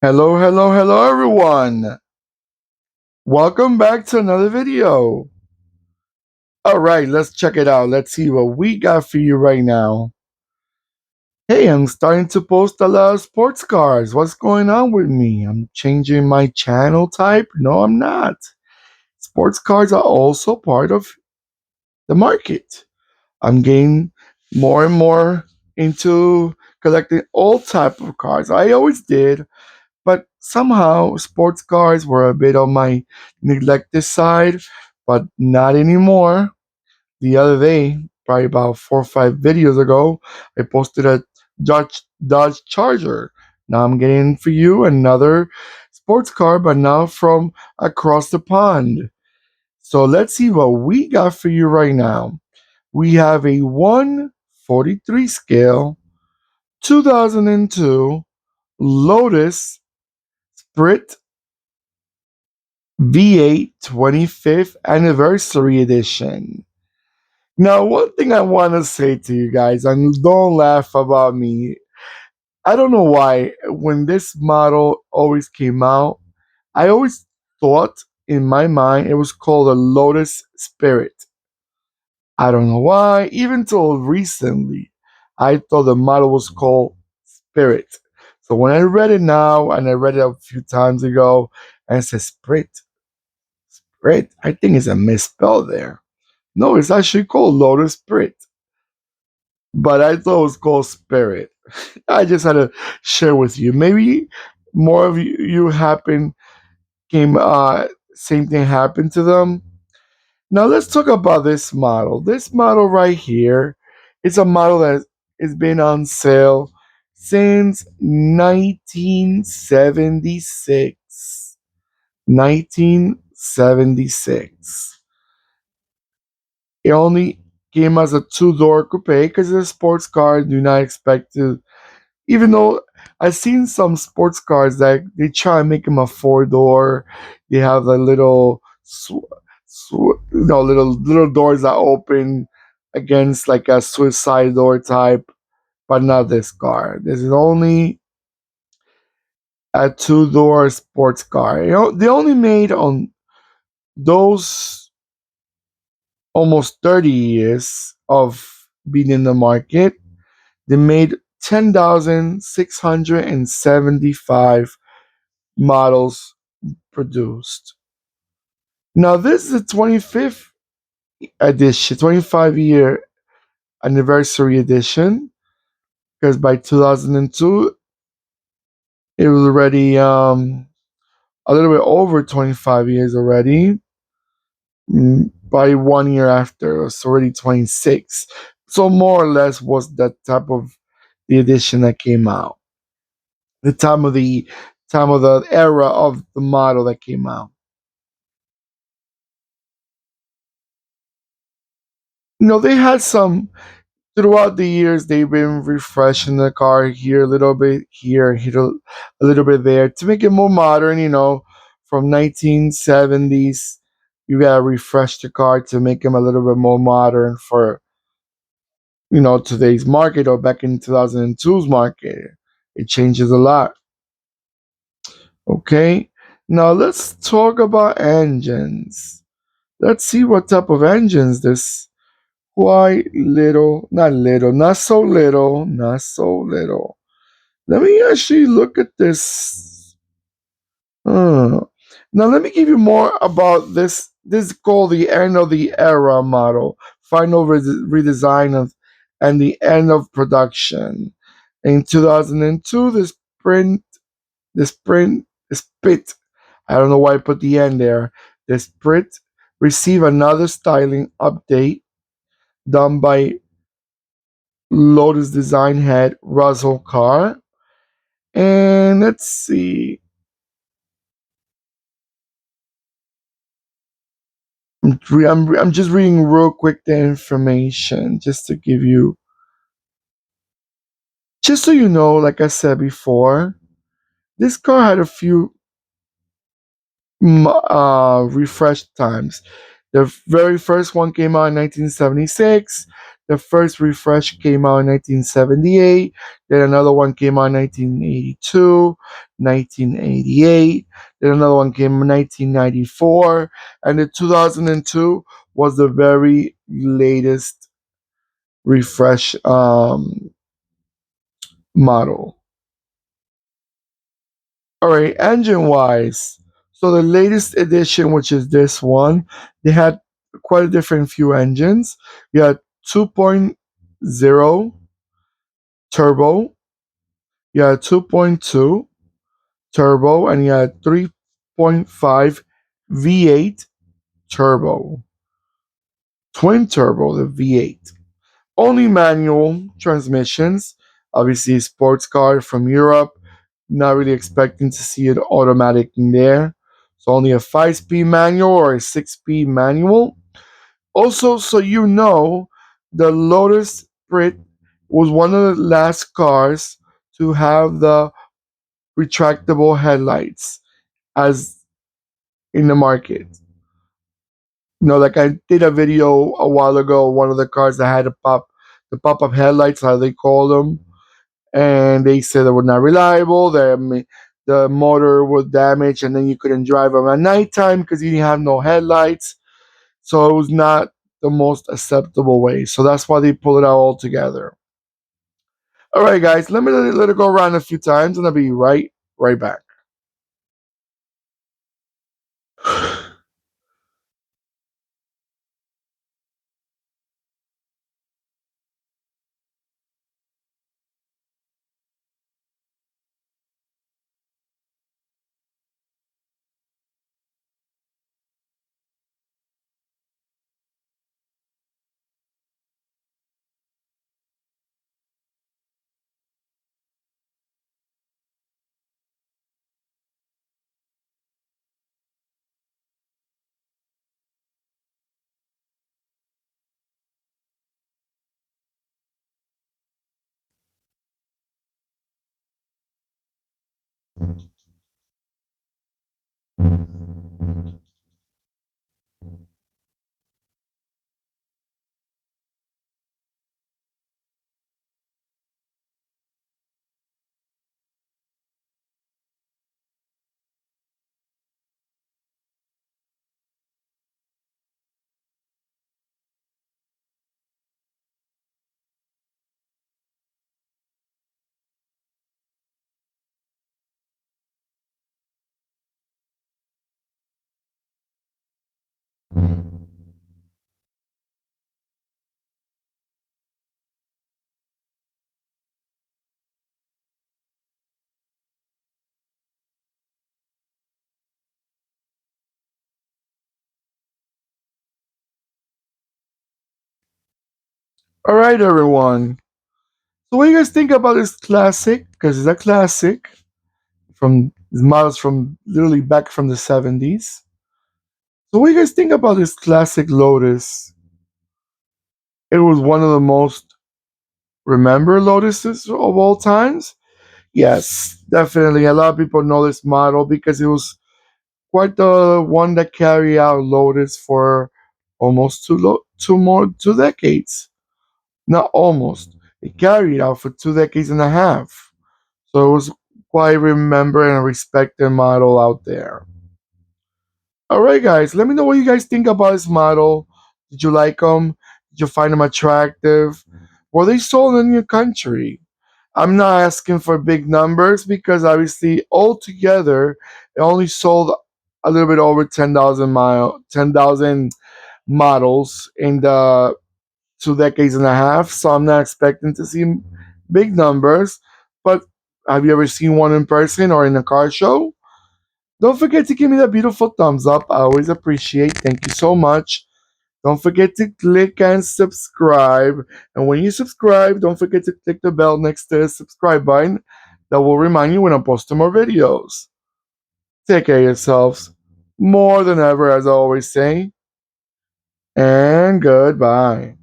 Hello, hello, hello, everyone. Welcome back to another video. All right, let's check it out. Let's see what we got for you right now. Hey, I'm starting to post a lot of sports cars. What's going on with me? I'm changing my channel type? No, I'm not. Sports cars are also part of the market. I'm getting more and more into collecting all type of cars. I always did, but somehow sports cars were a bit on my neglected side, but not anymore. The other day, probably about 4 or 5 videos ago, I posted a Dodge Charger. Now I'm getting for you another sports car, but now from across the pond. So let's see what we got for you right now. We have a 143 scale 2002 Lotus Sprit V8 25th Anniversary Edition. Now, one thing I want to say to you guys, and don't laugh about me. I don't know why, when this model always came out, I always thought in my mind it was called a Lotus Spirit. I don't know why, even till recently, I thought the model was called Spirit. So when I read it now, and I read it a few times ago, and it says Spirit, I think it's a misspell there. No, it's actually called Lotus Spirit. But I thought it was called Spirit. I just had to share with you. Maybe more of you happen came same thing happened to them. Now let's talk about this model. This model right here is a model that has been on sale since 1976. 1976. It only came as a two-door coupe because it's a sports car. Do not expect to, even though I've seen some sports cars that they try and make them a four-door. They have a little, little doors that open against like a suicide door type, but not this car. This is only a two-door sports car. They only made on those almost 30 years of being in the market. They made 10,675 models produced. Now, this is the 25th edition, 25-year anniversary edition, because by 2002, it was already a little bit over 25 years already. By 1 year after, it's already 26. So more or less was that type of the edition that came out. The time of the era of the model that came out. They had some throughout the years. They've been refreshing the car here a little bit, here a little bit there to make it more modern. From 1970s, you gotta refresh the car to make them a little bit more modern for today's market or back in 2002's market. It changes a lot. Okay, now let's talk about engines. Let's see what type of engines this quite little, not so little, not so little. Let me actually look at this. Hmm. Now let me give you more about this. This is called the end of the era model, final redesign of, and the end of production. In 2002, the Sprit. I don't know why I put the end there. The Sprit received another styling update done by Lotus design head Russell Carr. And let's see. I'm just reading real quick the information just to give you, just so you know, like I said before, this car had a few refresh times. The very first one came out in 1976. The first refresh came out in 1978. Then another one came out in 1982, 1988. Then another one came in 1994. And the 2002 was the very latest refresh model. All right, engine wise. So the latest edition, which is this one, they had quite a different few engines. You had 2.0 turbo, you had 2.2 turbo, and you had 3.5 V8 turbo. Twin turbo, the V8. Only manual transmissions. Obviously, sports car from Europe. Not really expecting to see it automatic in there. So only a 5-speed manual or a 6-speed manual. Also, so you know, the Lotus Esprit was one of the last cars to have the retractable headlights as in the market. Like I did a video a while ago, one of the cars that had the pop-up headlights, how they call them, and they said they were not reliable. The motor was damaged, and then you couldn't drive them at nighttime because you didn't have no headlights. So it was not the most acceptable way. So that's why they pulled it out altogether. All right, guys, let me let it go around a few times, and I'll be right back. All right, everyone. So what do you guys think about this classic? Because it's a classic from models from literally back from the 70s. So what do you guys think about this classic Lotus? It was one of the most remembered Lotuses of all times. Yes, definitely. A lot of people know this model because it was quite the one that carried out Lotus for almost 2 decades. Not almost. It carried out for 2 decades and a half. So it was quite remembered and respected model out there. All right, guys. Let me know what you guys think about this model. Did you like them? Did you find them attractive? Were they sold in your country? I'm not asking for big numbers because obviously altogether it only sold a little bit over 10,000 models in the 2 decades and a half. So I'm not expecting to see big numbers. But have you ever seen one in person or in a car show? Don't forget to give me that beautiful thumbs up. I always appreciate. Thank you so much. Don't forget to click and subscribe. And when you subscribe, don't forget to click the bell next to the subscribe button. That will remind you when I post more videos. Take care of yourselves more than ever, as I always say. And goodbye.